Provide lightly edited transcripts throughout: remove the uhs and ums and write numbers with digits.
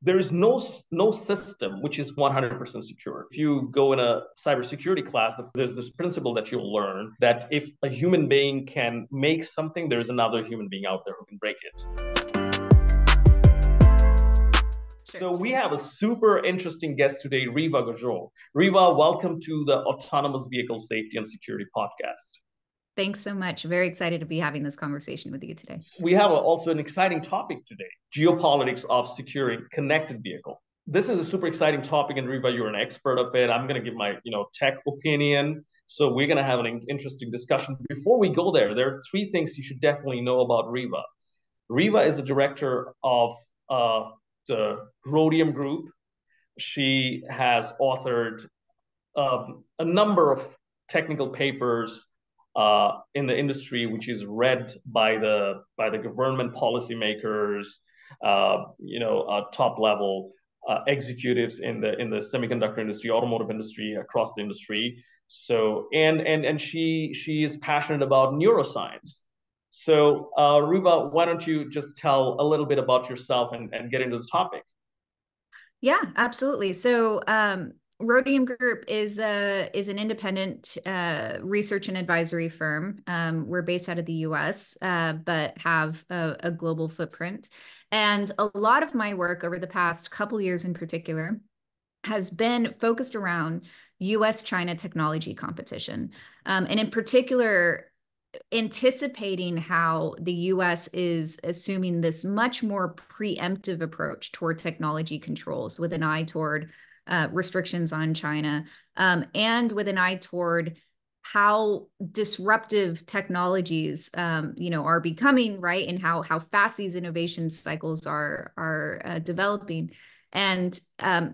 there is no system which is 100% secure. If you go in a cybersecurity class, there's this principle that you'll learn that if a human being can make something, there's another human being out there who can break it. Sure. So we have a super interesting guest today, Reva Goujon. Reva, welcome to the Autonomous Vehicle Safety and Security podcast. Thanks so much. Very excited to be having this conversation with you today. We have also an exciting topic today, geopolitics of securing connected vehicle. This is a super exciting topic, and Reva, you're an expert of it. I'm going to give my tech opinion. So we're going to have an interesting discussion. Before we go there are three things you should definitely know about Reva. Reva is the director of the Rhodium Group. She has authored a number of technical papers in the industry, which is read by the government policymakers, top level executives in the semiconductor industry, automotive industry, across the industry. So and she is passionate about neuroscience. So Reva, why don't you just tell a little bit about yourself and get into the topic? Yeah, absolutely. So Rhodium Group is an independent research and advisory firm. We're based out of the US, but have a global footprint. And a lot of my work over the past couple years in particular has been focused around US-China technology competition. And in particular, anticipating how the US is assuming this much more preemptive approach toward technology controls with an eye toward restrictions on China, and with an eye toward how disruptive technologies, are becoming, right, and how fast these innovation cycles are developing, and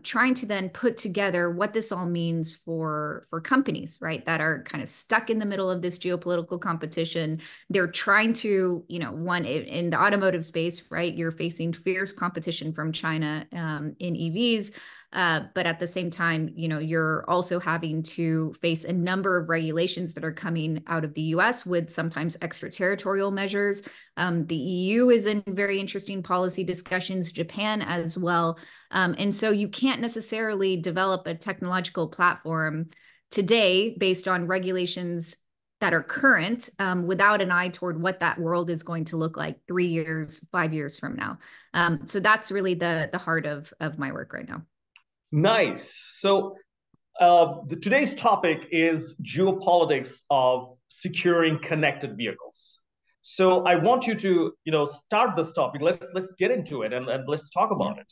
trying to then put together what this all means for companies, right, that are kind of stuck in the middle of this geopolitical competition. They're trying to, one in the automotive space, right, you're facing fierce competition from China in EVs. But at the same time, you're also having to face a number of regulations that are coming out of the US with sometimes extraterritorial measures. The EU is in very interesting policy discussions, Japan as well. And so you can't necessarily develop a technological platform today based on regulations that are current without an eye toward what that world is going to look like 3 years, 5 years from now. So that's really the heart of my work right now. Nice. So today's topic is geopolitics of securing connected vehicles. So I want you to, start this topic. Let's get into it and let's talk about it.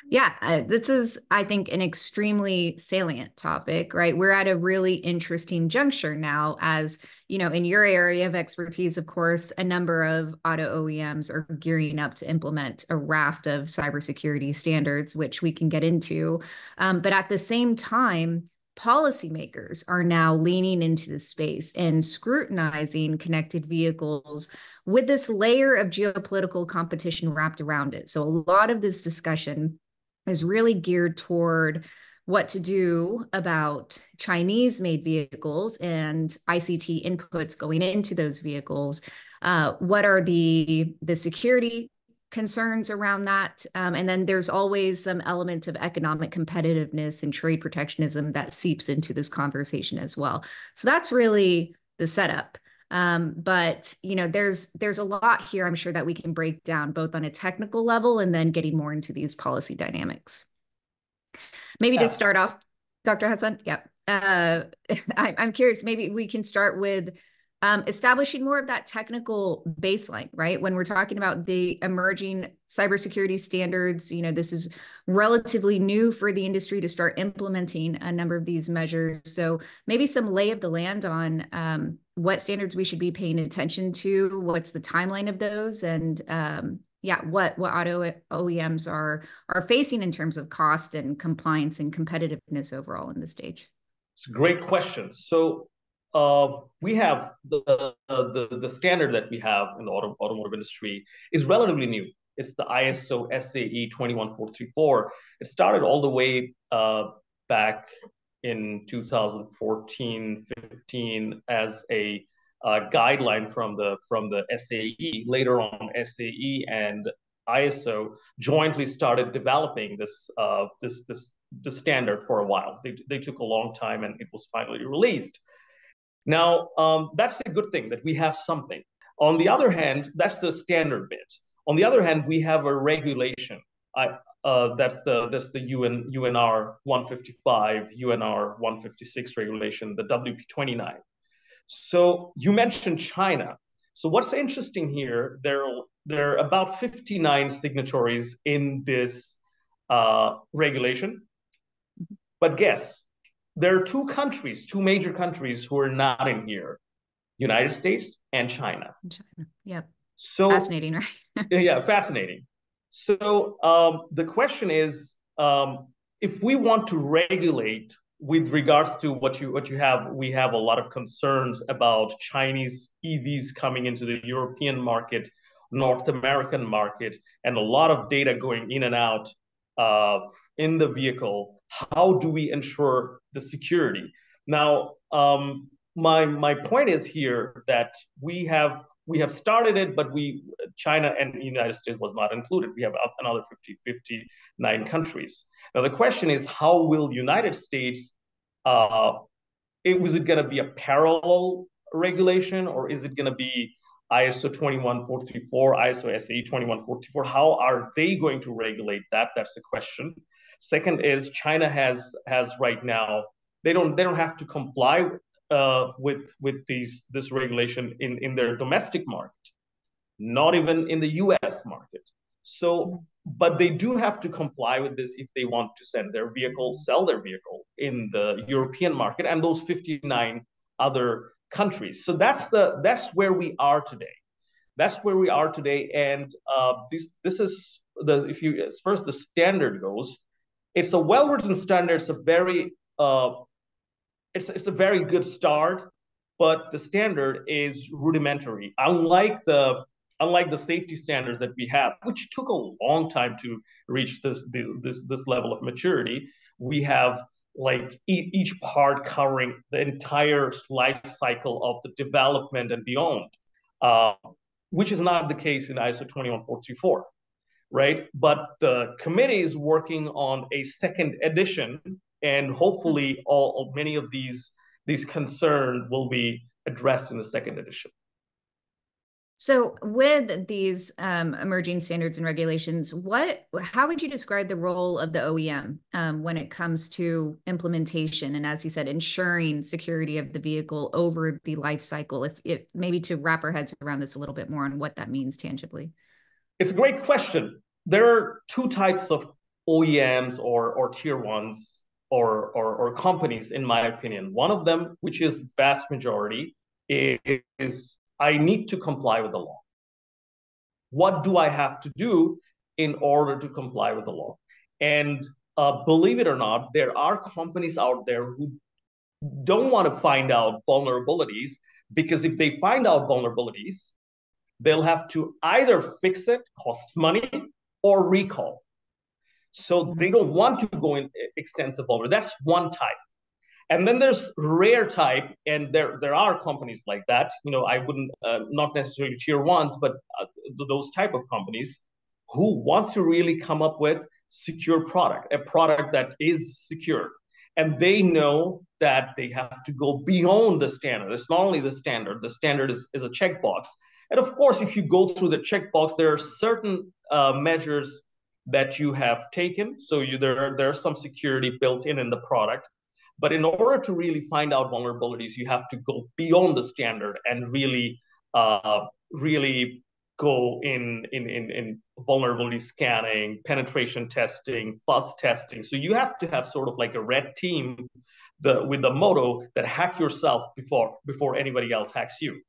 Yeah, this is, I think, an extremely salient topic, right? We're at a really interesting juncture now, as in your area of expertise, of course, a number of auto OEMs are gearing up to implement a raft of cybersecurity standards, which we can get into. But at the same time, policymakers are now leaning into the space and scrutinizing connected vehicles with this layer of geopolitical competition wrapped around it. So a lot of this discussion is really geared toward what to do about Chinese-made vehicles and ICT inputs going into those vehicles. What are the security concerns around that? And then there's always some element of economic competitiveness and trade protectionism that seeps into this conversation as well. So that's really the setup. But there's a lot here, I'm sure, that we can break down both on a technical level and then getting more into these policy dynamics. Maybe to start off, Dr. Hassan, I'm curious, maybe we can start with establishing more of that technical baseline, right? When we're talking about the emerging cybersecurity standards, this is relatively new for the industry to start implementing a number of these measures. So maybe some lay of the land on what standards we should be paying attention to, what's the timeline of those, and what auto OEMs are facing in terms of cost and compliance and competitiveness overall in this stage. It's a great question. So we have the standard that we have in the automotive industry is relatively new. It's the ISO SAE 21434. It started all the way back in 2014-15 as a guideline from the SAE. Later on, SAE and ISO jointly started developing this standard for a while. They took a long time, and it was finally released. Now, that's a good thing that we have something. On the other hand, that's the standard bit. On the other hand, we have a regulation. That's the UNR 155, UNR 156 regulation, the WP29. So you mentioned China. So what's interesting here? There are about 59 signatories in this regulation, but guess there are two major countries who are not in here: United States and China. China. Yep. So fascinating, right? yeah, fascinating. So the question is, if we want to regulate with regards to what you have, we have a lot of concerns about Chinese EVs coming into the European market, North American market, and a lot of data going in and out in the vehicle. How do we ensure the security? Now, my point is here that we have started it, but China and the United States was not included. We have another 59 countries. Now the question is, how will the United States? Was it going to be a parallel regulation, or is it going to be ISO 21434, ISO SAE 2144? How are they going to regulate that? That's the question. Second is, China has right now, they don't have to comply with this regulation in their domestic market, not even in the U.S. market. So, but they do have to comply with this if they want to sell their vehicle in the European market and those 59 other countries. So that's where we are today. That's where we are today, and this is as far as the standard goes, it's a well-written standard. It's a very good start, but the standard is rudimentary. Unlike the safety standards that we have, which took a long time to reach this level of maturity, we have like each part covering the entire life cycle of the development and beyond, which is not the case in ISO 21424, right? But the committee is working on a second edition, and hopefully many of these concerns will be addressed in the second edition. So with these emerging standards and regulations, how would you describe the role of the OEM when it comes to implementation and, as you said, ensuring security of the vehicle over the life cycle? If maybe to wrap our heads around this a little bit more on what that means tangibly. It's a great question. There are two types of OEMs or tier ones or companies, in my opinion. One of them, which is vast majority, is I need to comply with the law. What do I have to do in order to comply with the law? And believe it or not, there are companies out there who don't want to find out vulnerabilities, because if they find out vulnerabilities, they'll have to either fix it, costs money, or recall. So they don't want to go in extensive vulnerability. That's one type. And then there's rare type, and there are companies like that. I wouldn't, not necessarily tier ones, but those type of companies who wants to really come up with secure product, a product that is secure. And they know that they have to go beyond the standard. It's not only the standard is a checkbox. And of course, if you go through the checkbox, there are certain measures that you have taken. So there are some security built in the product. But in order to really find out vulnerabilities, you have to go beyond the standard and really go in vulnerability scanning, penetration testing, fuzz testing. So you have to have sort of like a red team with the motto that hack yourself before anybody else hacks you.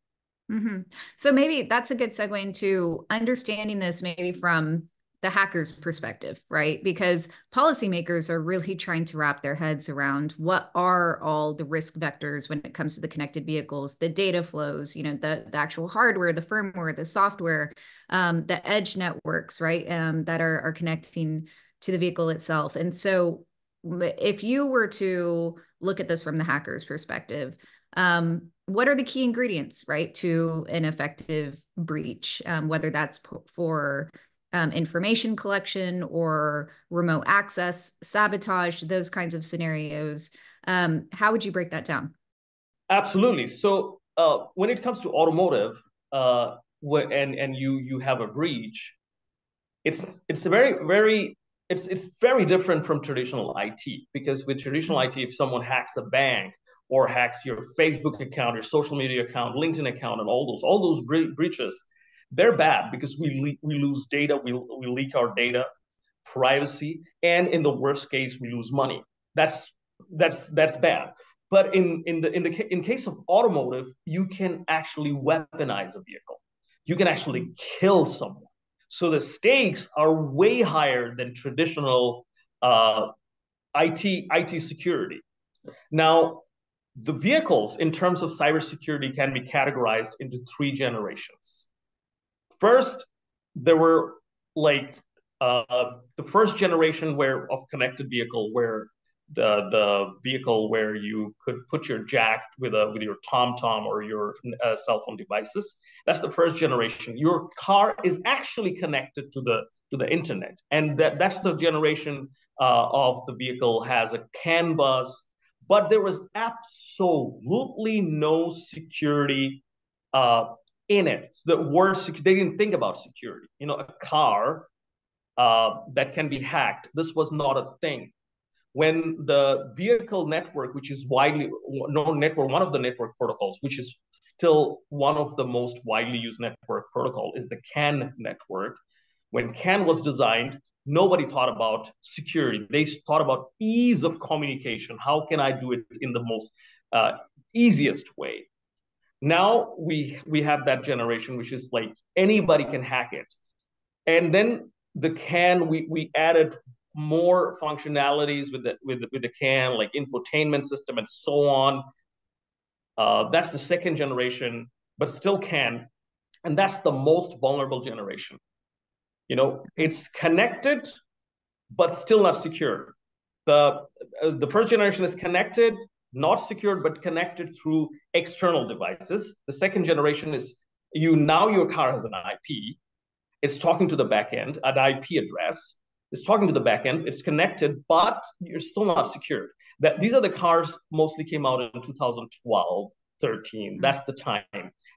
Mm-hmm. So maybe that's a good segue into understanding this maybe from the hacker's perspective, right? Because policymakers are really trying to wrap their heads around what are all the risk vectors when it comes to the connected vehicles, the data flows, the actual hardware, the firmware, the software, the edge networks, right? That are connecting to the vehicle itself. And so if you were to look at this from the hacker's perspective, what are the key ingredients, right, to an effective breach, whether that's for information collection or remote access, sabotage, those kinds of scenarios. How would you break that down? Absolutely. So when it comes to automotive, and you have a breach, it's a very it's very different from traditional IT, because with traditional IT, if someone hacks a bank or hacks your Facebook account, your social media account, LinkedIn account, and all those breaches, they're bad because we lose data, we leak our data, privacy, and in the worst case, we lose money. That's bad. But in case of automotive, you can actually weaponize a vehicle. You can actually kill someone. So the stakes are way higher than traditional IT security. Now, the vehicles in terms of cybersecurity can be categorized into three generations. First, there were like the first generation of connected vehicle, where the vehicle where you could put your jack with your TomTom or your cell phone devices. That's the first generation. Your car is actually connected to the internet, and that's the generation of the vehicle has a CAN bus, but there was absolutely no security in it. The word they didn't think about security. A car that can be hacked. This was not a thing. When the vehicle network, which is widely known network, one of the network protocols, which is still one of the most widely used network protocol, is the CAN network. When CAN was designed, nobody thought about security. They thought about ease of communication. How can I do it in the most easiest way? Now we have that generation, which is like anybody can hack it. And then the CAN, we added more functionalities with the CAN, like infotainment system and so on. That's the second generation, but still CAN, and that's the most vulnerable generation. It's connected, but still not secure. The first generation is connected, not secured, but connected through external devices. The second generation is your car has an IP. It's talking to the backend, an IP address. It's talking to the backend. It's connected, but you're still not secured. These are the cars mostly came out in 2012, 13. That's the time.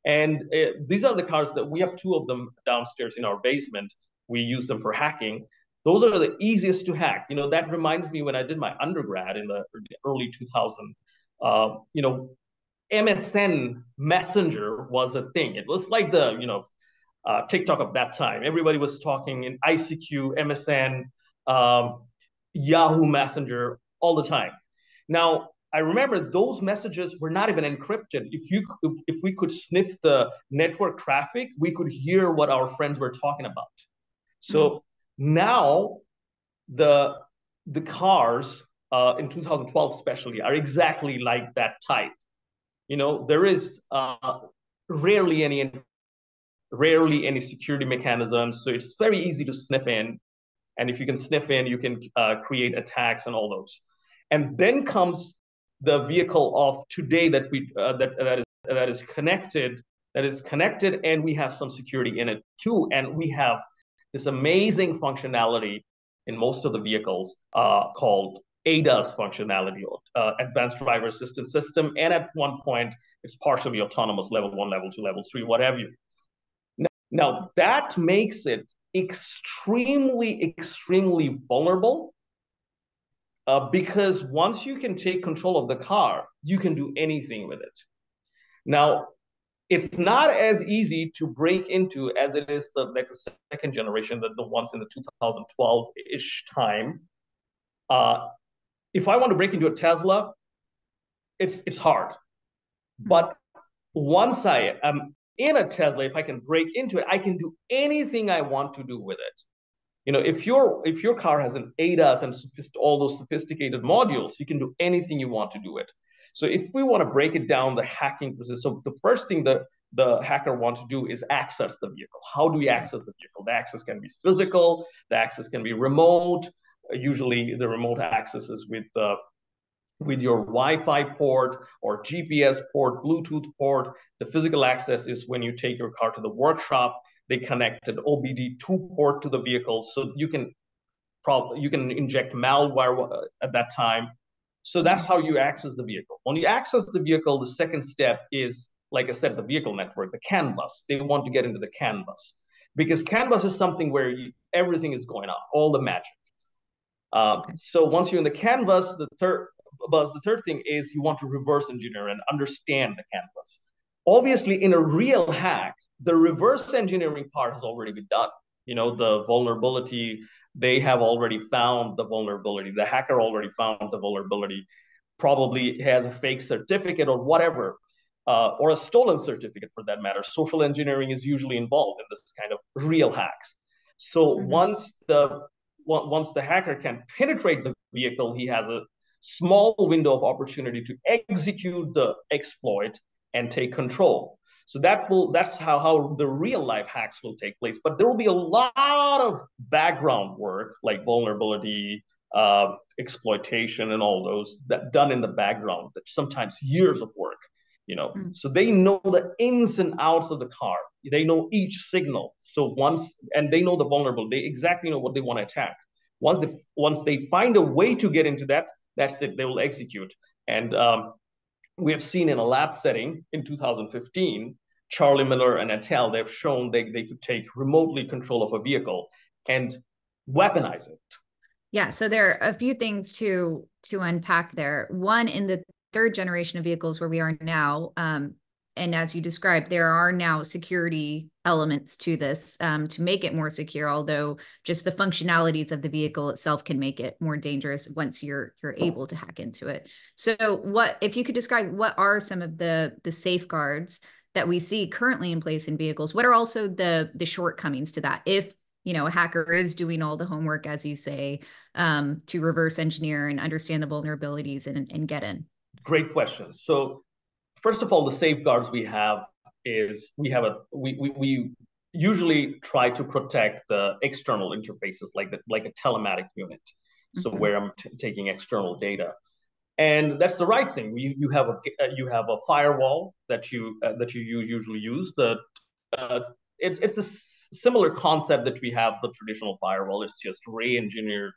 And these are the cars that we have two of them downstairs in our basement. We use them for hacking. Those are the easiest to hack. That reminds me when I did my undergrad in the early 2000s. MSN Messenger was a thing. It was like the TikTok of that time. Everybody was talking in ICQ, MSN, Yahoo Messenger all the time. Now, I remember those messages were not even encrypted. If we could sniff the network traffic, we could hear what our friends were talking about. So now the cars in 2012 especially are exactly like that type. There is rarely any security mechanisms, so it's very easy to sniff in. And if you can sniff in, you can create attacks and all those. And then comes the vehicle of today that is connected, and we have some security in it too. And we have this amazing functionality in most of the vehicles called ADAS functionality, Advanced Driver Assistance System. And at one point, it's partially autonomous, level 1, level 2, level 3, what have you. Now that makes it extremely vulnerable, because once you can take control of the car, you can do anything with it. Now, it's not as easy to break into as it is the second generation, the ones in the 2012-ish time. If I want to break into a Tesla, it's hard. But once I am in a Tesla, if I can break into it, I can do anything I want to do with it. If your car has an ADAS and all those sophisticated modules, you can do anything you want to do it. So if we want to break it down, the hacking process, so the first thing that the hacker wants to do is access the vehicle. How do we access the vehicle? The access can be physical, the access can be remote. Usually the remote access is with your Wi-Fi port or GPS port, Bluetooth port. The physical access is when you take your car to the workshop. They connect an OBD2 port to the vehicle, so you can inject malware at that time. So that's how you access the vehicle. When you access the vehicle, the second step is, like I said, the vehicle network, the CAN bus. They want to get into the CAN bus because CAN bus is something where everything is going on, all the magic. So once you're in the CAN bus, the third thing is you want to reverse engineer and understand the CAN bus. Obviously, in a real hack, the reverse engineering part has already been done. The vulnerability, they have already found the vulnerability. The hacker already found the vulnerability, probably has a fake certificate or whatever, or a stolen certificate for that matter. Social engineering is usually involved in this kind of real hacks. So once the hacker can penetrate the vehicle, he has a small window of opportunity to execute the exploit and take control. So that's how the real life hacks will take place. But there will be a lot of background work like vulnerability, exploitation, and all those that done in the background. That sometimes years of work. So they know the ins and outs of the car. They know each signal. So and they know the vulnerable. They exactly know what they want to attack. Once they find a way to get into that, that's it. They will execute. And we have seen in a lab setting in 2015, Charlie Miller and Attel, they've shown they could take remotely control of a vehicle and weaponize it. Yeah, so there are a few things to unpack there. One, in the third generation of vehicles where we are now, and as you described, there are now security elements to this to make it more secure, although just the functionalities of the vehicle itself can make it more dangerous once you're able to hack into it. So if you could describe what are some of the safeguards that we see currently in place in vehicles? What are also the shortcomings to that? If a hacker is doing all the homework, as you say, to reverse engineer and understand the vulnerabilities and get in. Great question. So first of all, the safeguards we have is we usually try to protect the external interfaces like a telematic unit. So where I'm taking external data, and that's the right thing. You have a firewall that you usually use. It's a similar concept that we have the traditional firewall. It's just re-engineered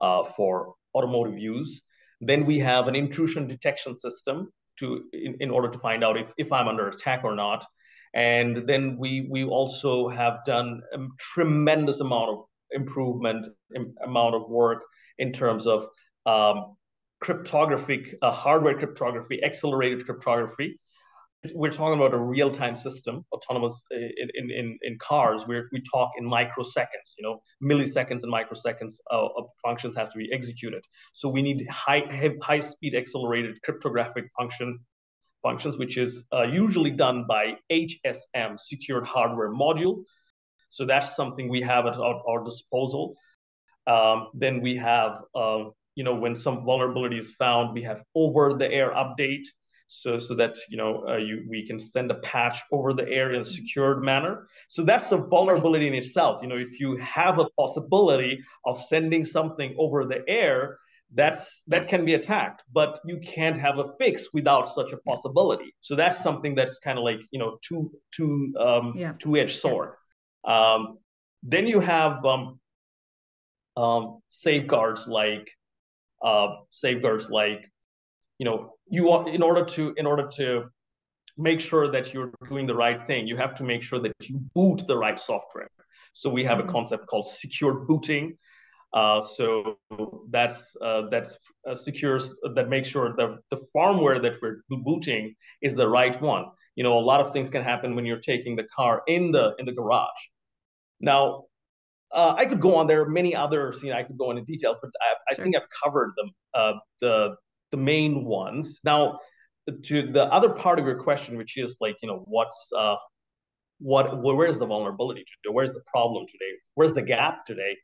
for automotive use. Then we have an intrusion detection system in order to find out if I'm under attack or not. And then we also have done a tremendous amount of improvement, amount of work in terms of cryptographic, hardware cryptography, accelerated cryptography. We're talking about a real-time system, autonomous in cars, where we talk in microseconds, milliseconds and microseconds of functions have to be executed. So we need high-speed accelerated cryptographic functions, which is usually done by HSM, secured hardware module. So that's something we have at our disposal. Then we have, when some vulnerability is found, we have over-the-air update. So that we can send a patch over the air in a secured manner. So that's a vulnerability in itself. If you have a possibility of sending something over the air, that can be attacked, but you can't have a fix without such a possibility. So that's something that's kind of like two-edged sword. Then you have safeguards like you are, in order to make sure that you're doing the right thing, you have to make sure that you boot the right software. So we have a concept called secure booting. So that's secures, that makes sure that the firmware that we're booting is the right one. A lot of things can happen when you're taking the car in the garage. Now, I could go on. There are many others. I could go into details, but I think I've covered them. The main ones. Now, to the other part of your question, which is like, where's the vulnerability today? Where's the problem today? Where's the gap today?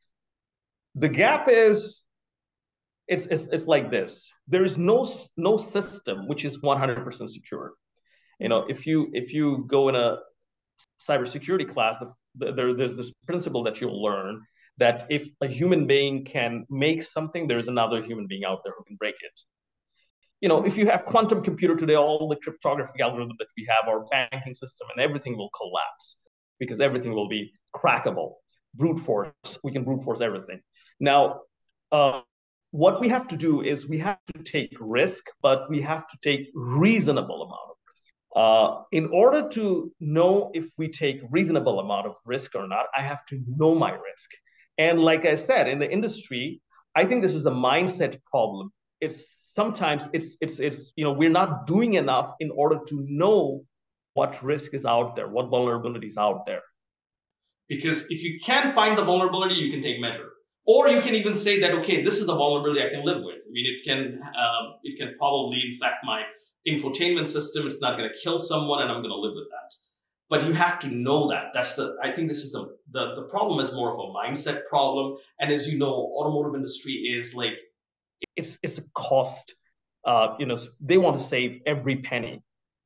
The gap is, it's like this. There is no system which is 100% secure. If you go in a cybersecurity class, there's this principle that you'll learn that if a human being can make something, there's another human being out there who can break it. If you have quantum computer today, all the cryptography algorithm that we have, our banking system and everything will collapse. because everything will be crackable. Brute force, we can brute force everything. Now, what we have to do is we have to take risk, but we have to take reasonable amount of risk. In order to know if we take reasonable amount of risk or not, I have to know my risk. And like I said, in the industry, I think this is a mindset problem. It's sometimes we're not doing enough in order to know what risk is out there, what vulnerability is out there. Because if you can find the vulnerability, you can take measure. Or you can even say that, okay, this is the vulnerability I can live with. I mean, it can probably infect my infotainment system. It's not going to kill someone, and I'm going to live with that. But you have to know that. I think this is the problem is more of a mindset problem. And as you know, automotive industry is like, it's a cost. They want to save every penny.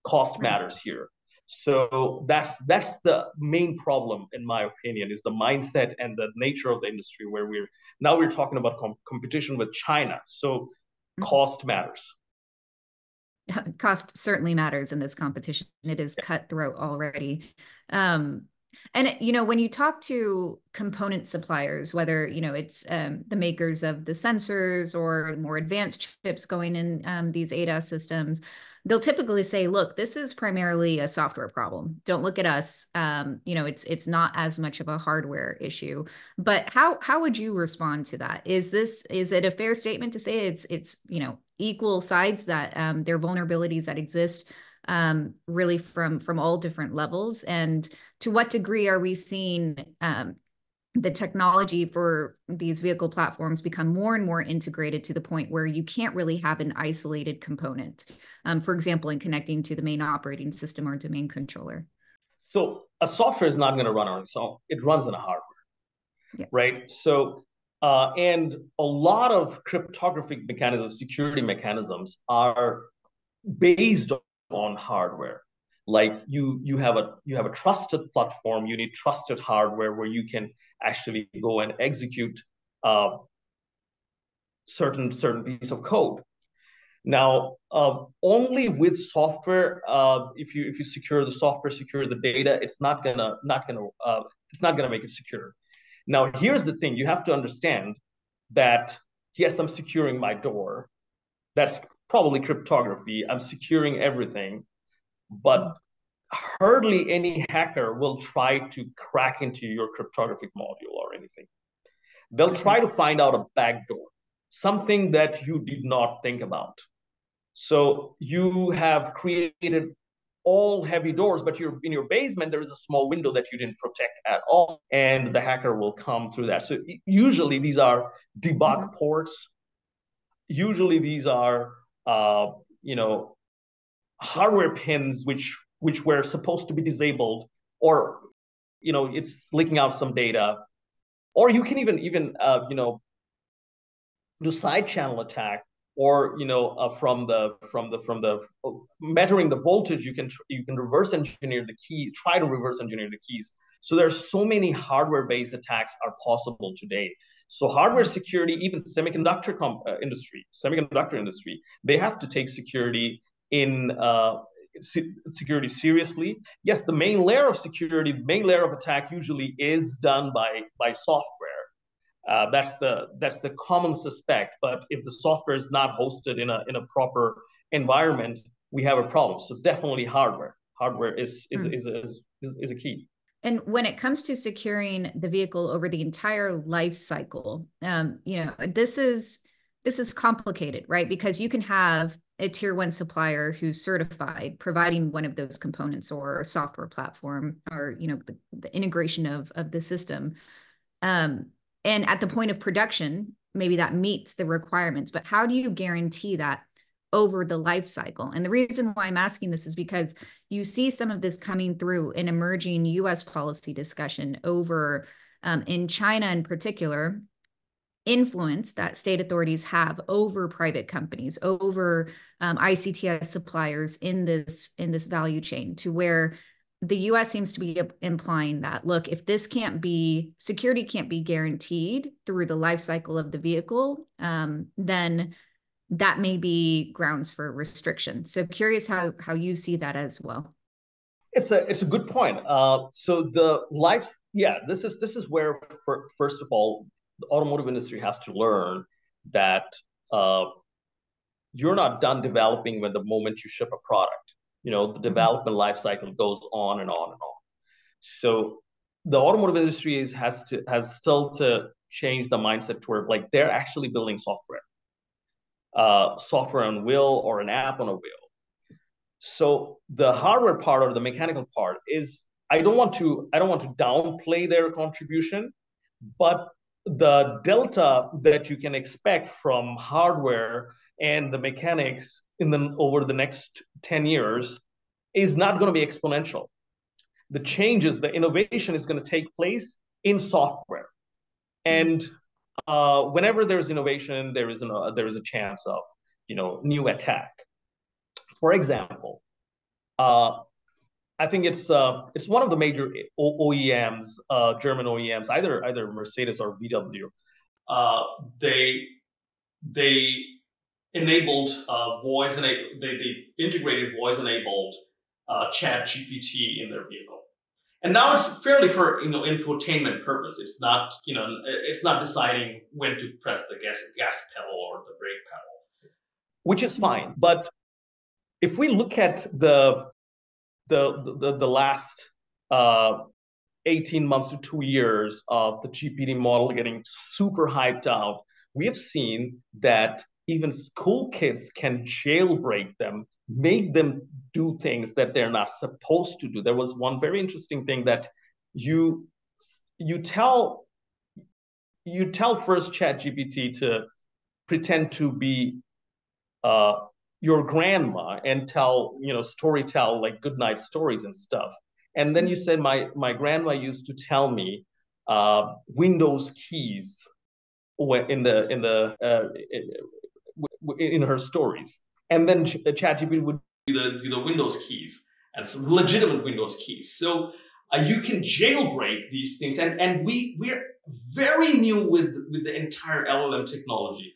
Cost matters here. So that's the main problem, in my opinion, is the mindset and the nature of the industry, where we're talking about competition with China. So cost matters. Cost certainly matters in this competition. It is cutthroat already. And, when you talk to component suppliers, whether, it's the makers of the sensors or more advanced chips going in these ADAS systems, they'll typically say, look, this is primarily a software problem. Don't look at us. It's not as much of a hardware issue. But how would you respond to that? Is it a fair statement to say it's equal sides, that there are vulnerabilities that exist really from all different levels? And to what degree are we seeing the technology for these vehicle platforms become more and more integrated to the point where you can't really have an isolated component, for example, in connecting to the main operating system or domain controller? So a software is not going to run on its own. It runs on a hardware, right? So, and a lot of cryptographic mechanisms, security mechanisms are based on hardware. Like you have a trusted platform, you need trusted hardware where you can actually go and execute certain piece of code. Now, only with software, if you secure the software, secure the data, it's not gonna make it secure. Now, here's the thing: you have to understand that yes, I'm securing my door. That's probably cryptography. I'm securing everything, but hardly any hacker will try to crack into your cryptographic module or anything. They'll try to find out a backdoor, something that you did not think about. So you have created all heavy doors, but in your basement, there is a small window that you didn't protect at all, and the hacker will come through that. So usually these are debug ports. Usually these are, hardware pins which were supposed to be disabled, or it's leaking out some data, or you can even do side channel attack, or from the measuring the voltage, you can reverse engineer the key, try to reverse engineer the keys. So there's so many hardware based attacks are possible today. So hardware security, even semiconductor industry, they have to take security security seriously. Yes, the main layer of security, the main layer of attack usually is done by software. That's the common suspect. But if the software is not hosted in a proper environment, we have a problem. So definitely hardware. Hardware is a key. And when it comes to securing the vehicle over the entire life cycle, this is complicated, right? Because you can have a tier one supplier who's certified providing one of those components or a software platform, or the integration of the system. And at the point of production, maybe that meets the requirements, but how do you guarantee that over the life cycle? And the reason why I'm asking this is because you see some of this coming through in emerging US policy discussion over, in China in particular, influence that state authorities have over private companies, over ICTS suppliers in this value chain, to where the US seems to be implying that, look, if security can't be guaranteed through the life cycle of the vehicle, then that may be grounds for restriction. So curious how you see that as well. It's a good point. So the life, yeah, this is where first of all, the automotive industry has to learn that uh, you're not done developing when the moment you ship a product. The Mhm. development life cycle goes on and on and on. So the automotive industry has still to change the mindset toward like they're actually building software on wheel or an app on a wheel. So the hardware part or the mechanical part is I don't want to downplay their contribution, but the delta that you can expect from hardware and the mechanics in the over the next 10 years is not going to be exponential. The changes, the innovation is going to take place in software. Mhm. And whenever there's innovation, there is a chance of new attack. For example, uh, I think it's one of the major OEMs, German OEMs, either Mercedes or VW. Uh, they they enabled voice and they integrated voice enabled Chat GPT in their vehicle. And now it's fairly for infotainment purpose. It's not deciding when to press the gas pedal or the brake pedal, which is Mhm. fine. But if we look at the last 18 months to 2 years of the GPT model getting super hyped out, we have seen that even school kids can jailbreak them, make them do things that they're not supposed to do. There was one very interesting thing that you you tell you tell first Chat GPT to pretend to be uh, your grandma and story tell like good night stories and stuff. And then you said my grandma used to tell me Windows keys in her stories, and then ChatGPT would the Windows keys and some legitimate Windows keys. So you can jailbreak these things, and we're very new with the entire LLM technology.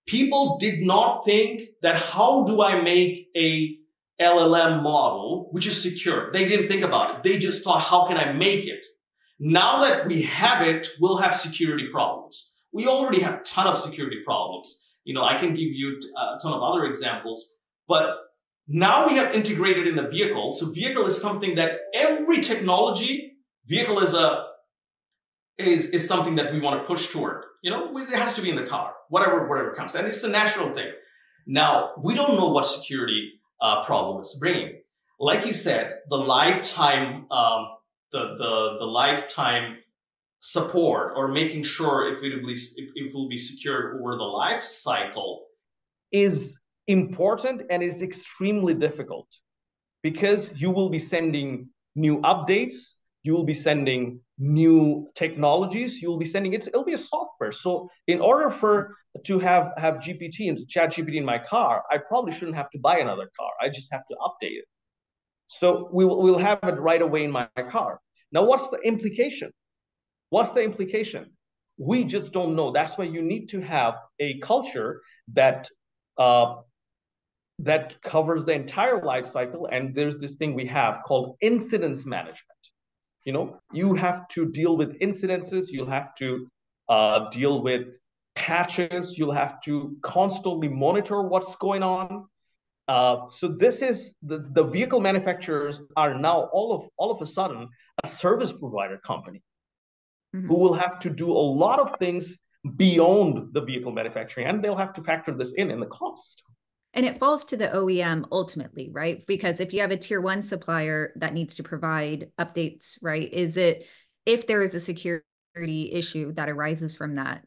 People did not think that how do I make a LLM model which is secure? They didn't think about it. They just thought, how can I make it? Now that we have it, we'll have security problems. We already have a ton of security problems. I can give you a ton of other examples, but now we have integrated in the vehicle. So vehicle is something that every technology, vehicle is something that we want to push toward. It has to be in the car, whatever comes, and it's a natural thing. Now we don't know what security problem it's bringing. Like you said, the lifetime the lifetime support or making sure if it will be secured over the life cycle is important and is extremely difficult because you will be sending new updates, you will be sending new technologies, you will be sending it'll be a software. So in order for to have GPT and Chat GPT in my car, I probably shouldn't have to buy another car. I just have to update it. So we'll have it right away in my car. Now, what's the implication? What's the implication? We just don't know. That's why you need to have a culture uh, that covers the entire life cycle. And there's this thing we have called incidence management. You have to deal with incidences. You'll have to deal with patches. You'll have to constantly monitor what's going on. So this is the vehicle manufacturers are now all of a sudden a service provider company who Mhm. will have to do a lot of things beyond the vehicle manufacturing, and they'll have to factor this in the cost. And it falls to the OEM ultimately, right? Because if you have a tier one supplier that needs to provide updates, right? If there is a security issue that arises from that,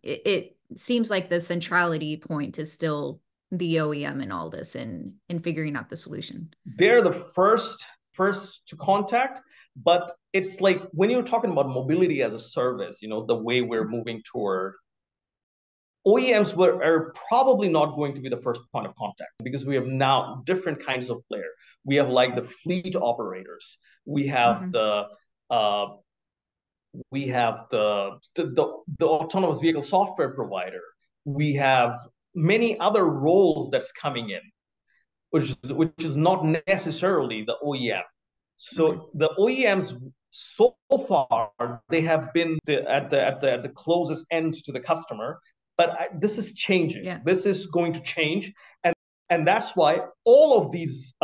it seems like the centrality point is still the OEM in all this and in figuring out the solution. They're the first to contact, but it's like when you're talking about mobility as a service, the way we're moving toward OEMs are probably not going to be the first point of contact because we have now different kinds of player. We have like the fleet operators. We have Mhm. the uh, we have the autonomous vehicle software provider. We have many other roles that's coming in. which is not necessarily the OEM. Okay. So the OEMs so far they have been at the closest end to the customer, but this is changing. Yeah. This is going to change, and that's why all of these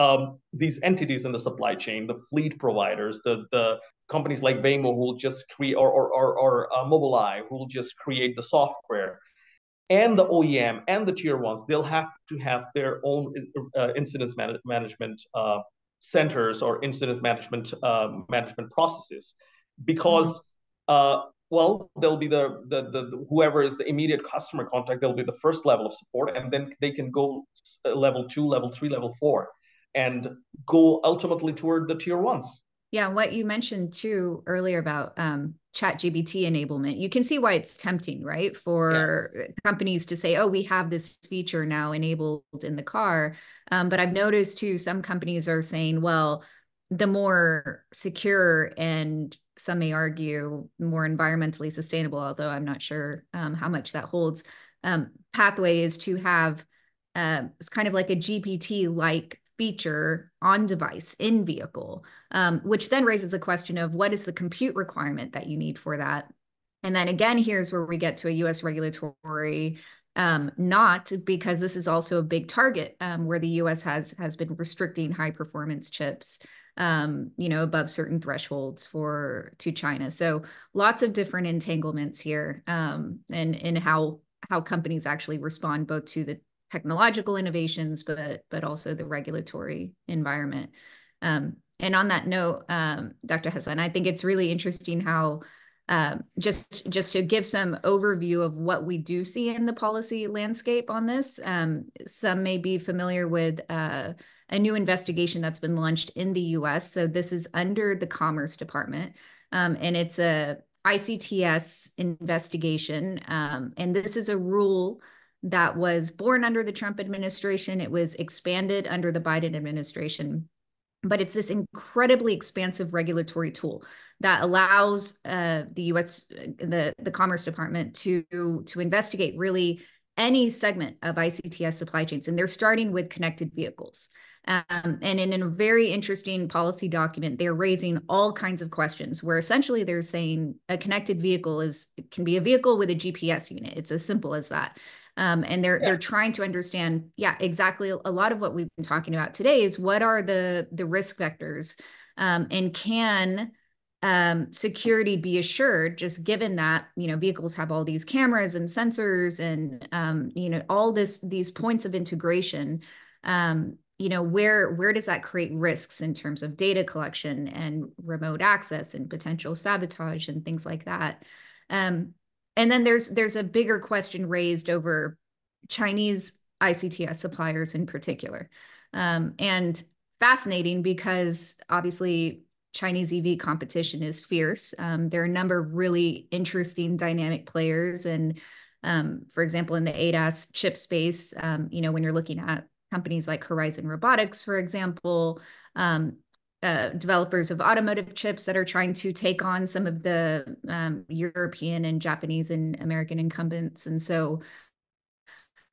entities in the supply chain, the fleet providers, the companies like Waymo who will just create or Mobileye who will just create the software, and the OEM and the tier ones, they'll have to have their own incidents management centers or incidents management processes, because well, there'll be the whoever is the immediate customer contact, they'll be the first level of support, and then they can go level 2, level 3, level 4, and go ultimately toward the tier ones. Yeah, what you mentioned too earlier about chat GPT enablement, you can see why it's tempting, right? For companies to say, oh, we have this feature now enabled in the car. But I've noticed too, some companies are saying, well, the more secure and some may argue more environmentally sustainable, although I'm not sure how much that holds, pathway is to have it's kind of like a GPT-like feature on device in vehicle, which then raises a question of what is the compute requirement that you need for that? And then again, here's where we get to a US regulatory not, because this is also a big target where the US has been restricting high performance chips, above certain thresholds to China. So lots of different entanglements here, and how companies actually respond both to the technological innovations, but also the regulatory environment. And on that note, Dr. Hassan, I think it's really interesting how just to give some overview of what we do see in the policy landscape on this. Some may be familiar with a new investigation that's been launched in the US. So this is under the Commerce Department, and it's a ICTS investigation. And this is a rule that was born under the Trump administration. It was expanded under the Biden administration. But it's this incredibly expansive regulatory tool that allows the U.S. the Commerce Department to investigate really any segment of ICTS supply chains, and they're starting with connected vehicles. And in a very interesting policy document, they're raising all kinds of questions where essentially they're saying a connected vehicle can be a vehicle with a GPS unit. It's as simple as that. And they're trying to understand, exactly. A lot of what we've been talking about today is what are the risk vectors, and can security be assured, just given that vehicles have all these cameras and sensors and all these points of integration. Where does that create risks in terms of data collection and remote access and potential sabotage and things like that? And then there's a bigger question raised over Chinese ICTS suppliers in particular. And fascinating because obviously Chinese EV competition is fierce. There are a number of really interesting dynamic players. And for example, in the ADAS chip space, when you're looking at companies like Horizon Robotics, for example, developers of automotive chips that are trying to take on some of the European and Japanese and American incumbents. And so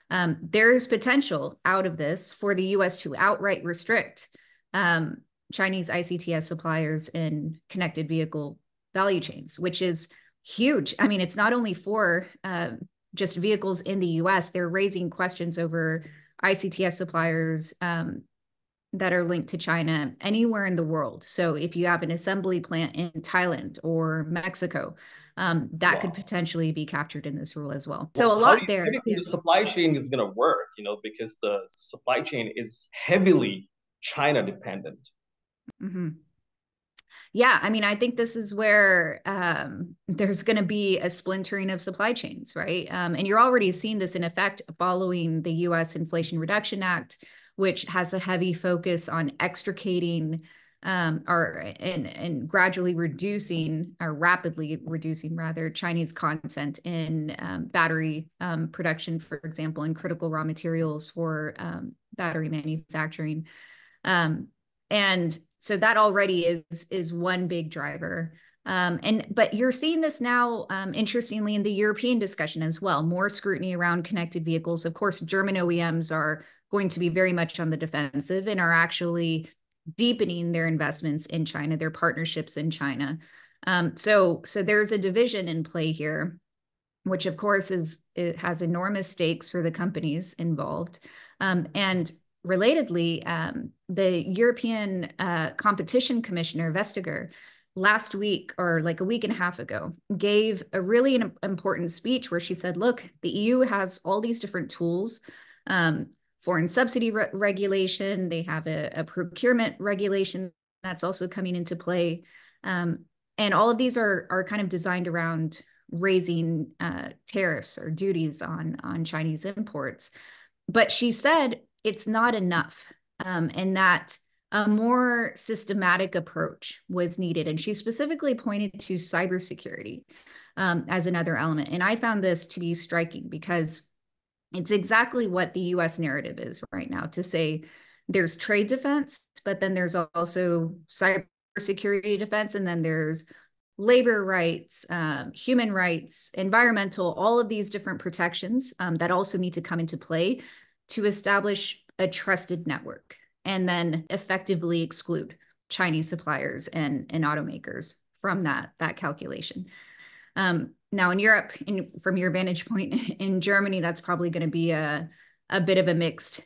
there is potential out of this for the US to outright restrict Chinese ICTS suppliers in connected vehicle value chains, which is huge. I mean, it's not only for just vehicles in the US, they're raising questions over ICTS suppliers that are linked to China anywhere in the world. So if you have an assembly plant in Thailand or Mexico, that could potentially be captured in this rule as well. So a lot there. How do you think the supply chain is going to work? Because the supply chain is heavily China dependent. Mm-hmm. Yeah, I mean, I think this is where there's going to be a splintering of supply chains, right? And you're already seeing this in effect following the U.S. Inflation Reduction Act, which has a heavy focus on extricating and gradually reducing, or rapidly reducing rather, Chinese content in battery production, for example, and critical raw materials for battery manufacturing. And so that already is one big driver. But you're seeing this now, interestingly, in the European discussion as well. More scrutiny around connected vehicles. Of course, German OEMs are going to be very much on the defensive and are actually deepening their investments in China, their partnerships in China. So there's a division in play here, which of course it has enormous stakes for the companies involved. And relatedly, the European Competition Commissioner Vestager last week, or like a week and a half ago, gave a really important speech where she said, look, the EU has all these different tools, foreign subsidy regulation, they have a procurement regulation that's also coming into play. And all of these are kind of designed around raising tariffs or duties on Chinese imports. But she said it's not enough, and that a more systematic approach was needed. And she specifically pointed to cybersecurity as another element. And I found this to be striking because it's exactly what the US narrative is right now, to say there's trade defense, but then there's also cybersecurity defense, and then there's labor rights, human rights, environmental, all of these different protections that also need to come into play to establish a trusted network and then effectively exclude Chinese suppliers and automakers from that calculation. Now in Europe, from your vantage point, in Germany, that's probably going to be a bit of a mixed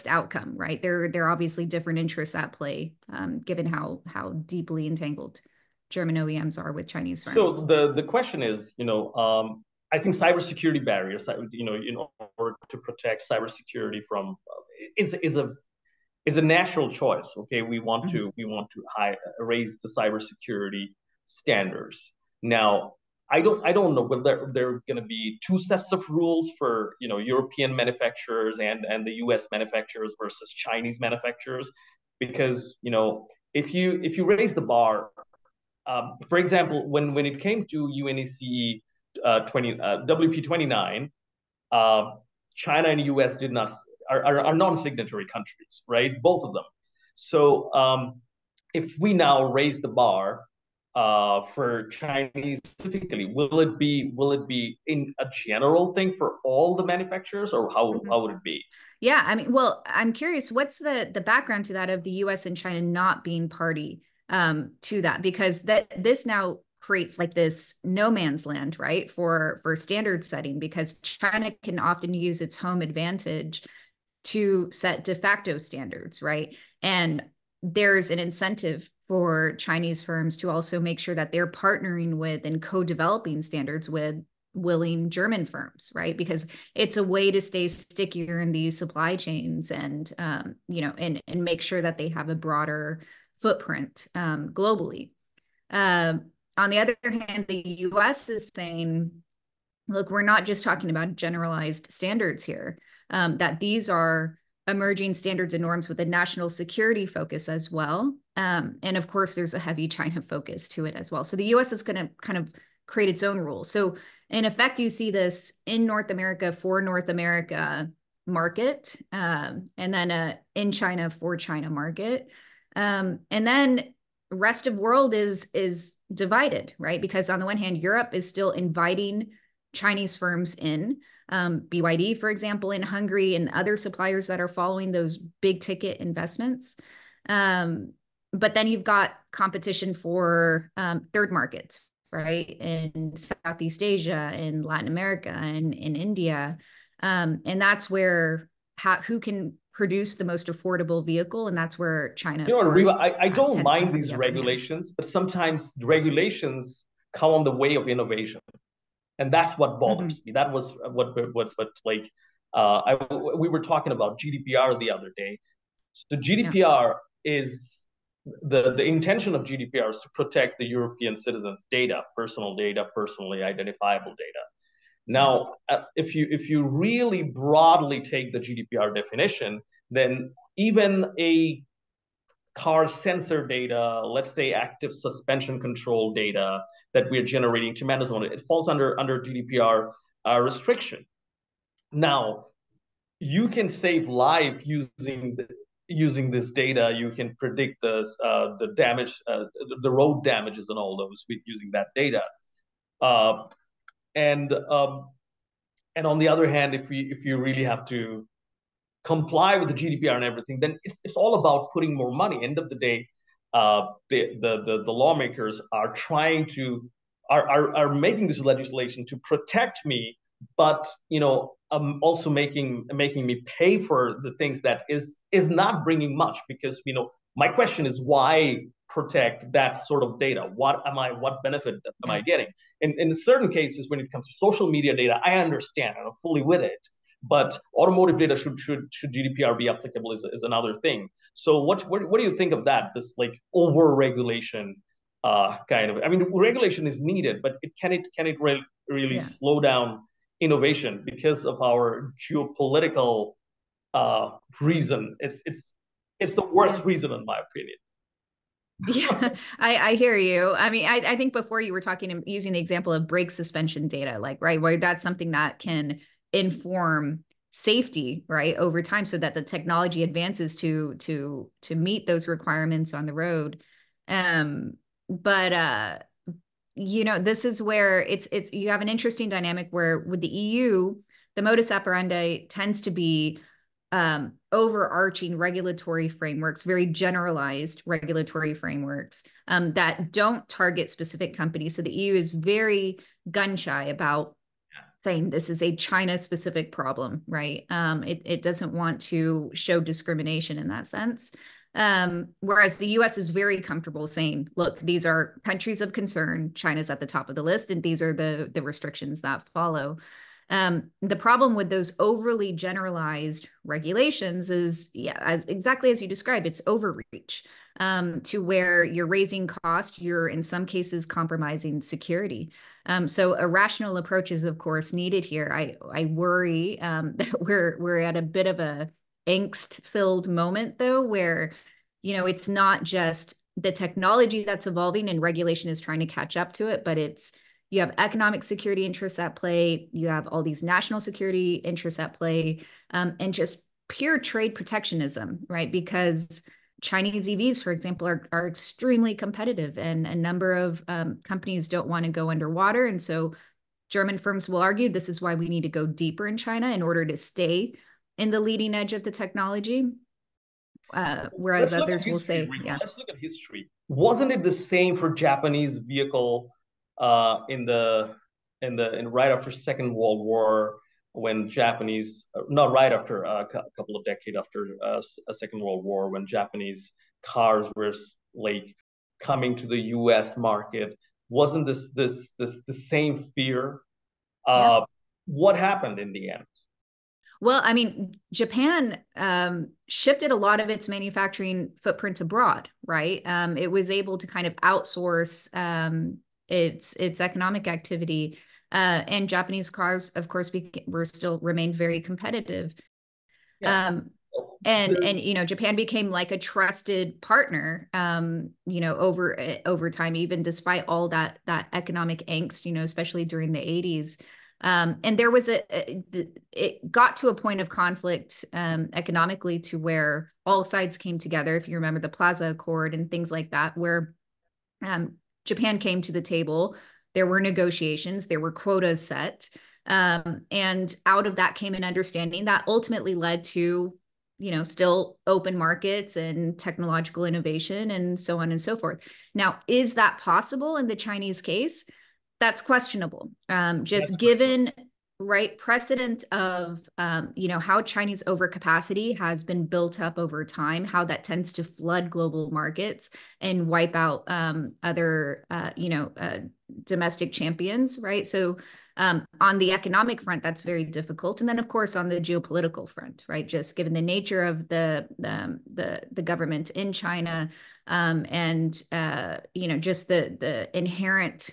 outcome, right? There are obviously different interests at play, given how deeply entangled German OEMs are with Chinese firms. So the question is, I think cybersecurity barriers, in order to protect cybersecurity from is a natural choice. Okay, we want to raise the cybersecurity standards. Now, I don't know whether there are going to be two sets of rules for European manufacturers and the U.S. manufacturers versus Chinese manufacturers, because if you raise the bar, for example, when it came to UNECE WP29, China and US did not are non-signatory countries, right? Both of them. So if we now raise the bar for Chinese specifically, will it be in a general thing for all the manufacturers, or how would it be? Yeah, I mean, well, I'm curious, what's the background to that of the US and China not being party to that? Because this now creates like this no man's land, right, for standard setting, because China can often use its home advantage to set de facto standards, right? And there's an incentive for Chinese firms to also make sure that they're partnering with and co-developing standards with willing German firms, right? Because it's a way to stay stickier in these supply chains and and make sure that they have a broader footprint globally. On the other hand, the US is saying, look, we're not just talking about generalized standards here, that these are emerging standards and norms with a national security focus as well. And of course, there's a heavy China focus to it as well. So the US is going to kind of create its own rules. So in effect, you see this in North America for North America market, and then in China for China market. And then rest of world is divided, right? Because on the one hand, Europe is still inviting Chinese firms in, BYD, for example, in Hungary, and other suppliers that are following those big ticket investments. But then you've got competition for third markets, right? In Southeast Asia, in Latin America, and in India. And that's where who can produce the most affordable vehicle, and that's where China, of course, Reva, I don't mind these regulations, but sometimes regulations come on the way of innovation, and that's what bothers me. That was what like we were talking about GDPR the other day. So GDPR is the intention of GDPR is to protect the European citizens' data, personally identifiable data. Now, if you really broadly take the GDPR definition, then even a car sensor data, let's say active suspension control data that we're generating tremendous amount, it falls under GDPR restriction. Now, you can save life using this data. You can predict the damage, the road damages, and all those using that data. And on the other hand, if you really have to comply with the GDPR and everything, then it's all about putting more money. End of the day, the lawmakers are trying to are making this legislation to protect me, but also making me pay for the things that is not bringing much, because my question is, why protect that sort of data? What benefit am I getting? In certain cases, when it comes to social media data, I understand and I'm fully with it. But automotive data should GDPR be applicable is another thing. So what do you think of that? This like over regulation kind of. I mean, regulation is needed, but can it really slow down innovation because of our geopolitical reason? It's the worst reason, in my opinion. Yeah, I hear you. I mean, I think before you were talking, using the example of brake suspension data, like, right, where that's something that can inform safety, right, over time, so that the technology advances to meet those requirements on the road. But this is where it's you have an interesting dynamic where with the EU, the modus operandi tends to be overarching regulatory frameworks, very generalized regulatory frameworks that don't target specific companies. So the EU is very gun shy about saying this is a China-specific problem, right? It doesn't want to show discrimination in that sense. Whereas the US is very comfortable saying, look, these are countries of concern. China's at the top of the list, and these are the restrictions that follow. The problem with those overly generalized regulations is, exactly as you described, it's overreach to where you're raising cost, you're in some cases compromising security. So a rational approach is, of course, needed here. I worry that we're at a bit of a angst-filled moment, though, where it's not just the technology that's evolving and regulation is trying to catch up to it, but you have economic security interests at play, you have all these national security interests at play, and just pure trade protectionism, right? Because Chinese EVs, for example, are extremely competitive, and a number of companies don't want to go underwater. And so German firms will argue this is why we need to go deeper in China in order to stay in the leading edge of the technology. Whereas others will say, let's look at history. Wasn't it the same for Japanese vehicle in right after Second World War, when Japanese, not right after, a couple of decades after a Second World War, when Japanese cars were like coming to the U.S. market? Wasn't this the same fear? What happened in the end? Well, I mean, Japan shifted a lot of its manufacturing footprint abroad, right? It was able to kind of outsource its economic activity, and Japanese cars, of course, remained very competitive. And Japan became like a trusted partner, over time, even despite all that economic angst, especially during the 80s. And there was it got to a point of conflict economically, to where all sides came together. If you remember the Plaza Accord and things like that, where Japan came to the table, there were negotiations, there were quotas set, and out of that came an understanding that ultimately led to, still open markets and technological innovation and so on and so forth. Now, is that possible in the Chinese case? That's questionable. Just given right precedent of how Chinese overcapacity has been built up over time, how that tends to flood global markets and wipe out other domestic champions, right? So on the economic front, that's very difficult. And then, of course, on the geopolitical front, right? Just given the nature of the government in China, and just the inherent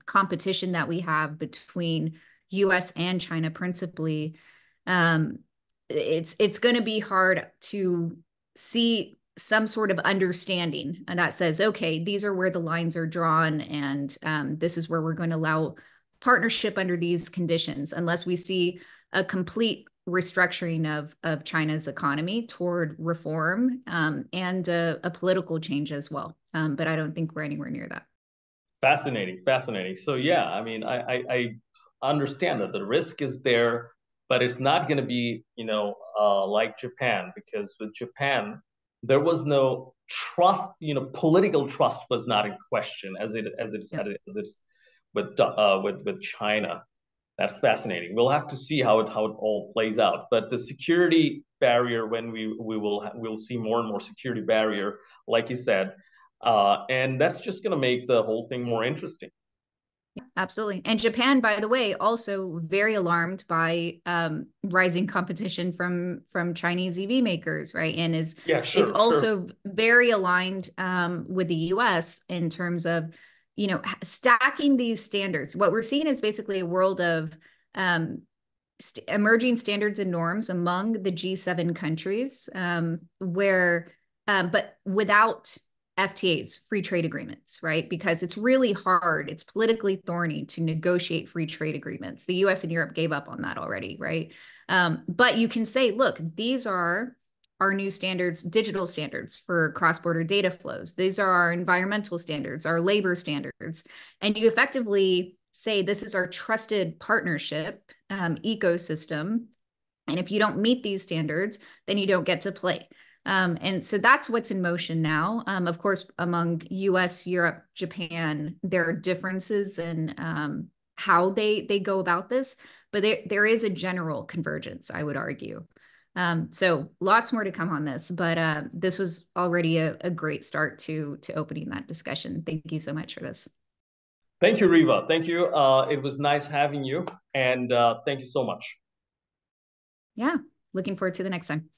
competition that we have between U.S. and China, principally, it's going to be hard to see some sort of understanding that says, okay, these are where the lines are drawn, and this is where we're going to allow partnership under these conditions, unless we see a complete restructuring of China's economy toward reform, and a political change as well. But I don't think we're anywhere near that. Fascinating. So yeah, I mean, I understand that the risk is there. but it's not going to be, like Japan, because with Japan, there was no trust, political trust was not in question Yep. as it's with China. That's fascinating. We'll have to see how it all plays out. But the security barrier, when we'll see more and more security barrier, like you said, and that's just going to make the whole thing more interesting. Absolutely. And Japan, by the way, also very alarmed by rising competition from Chinese EV makers, right? And Yeah, is sure, sure. also very aligned with the US in terms of, stacking these standards. What we're seeing is basically a world of emerging standards and norms among the G7 countries, but without FTAs, free trade agreements, right? Because it's really hard, it's politically thorny to negotiate free trade agreements. The US and Europe gave up on that already, right? But you can say, look, these are our new standards, digital standards for cross-border data flows. These are our environmental standards, our labor standards. And you effectively say, this is our trusted partnership ecosystem. And if you don't meet these standards, then you don't get to play. And so that's what's in motion now. Of course, among US, Europe, Japan, there are differences in how they go about this, but there is a general convergence, I would argue. So lots more to come on this, but this was already a great start to opening that discussion. Thank you so much for this. Thank you, Reva. Thank you. It was nice having you, and thank you so much. Yeah, looking forward to the next time.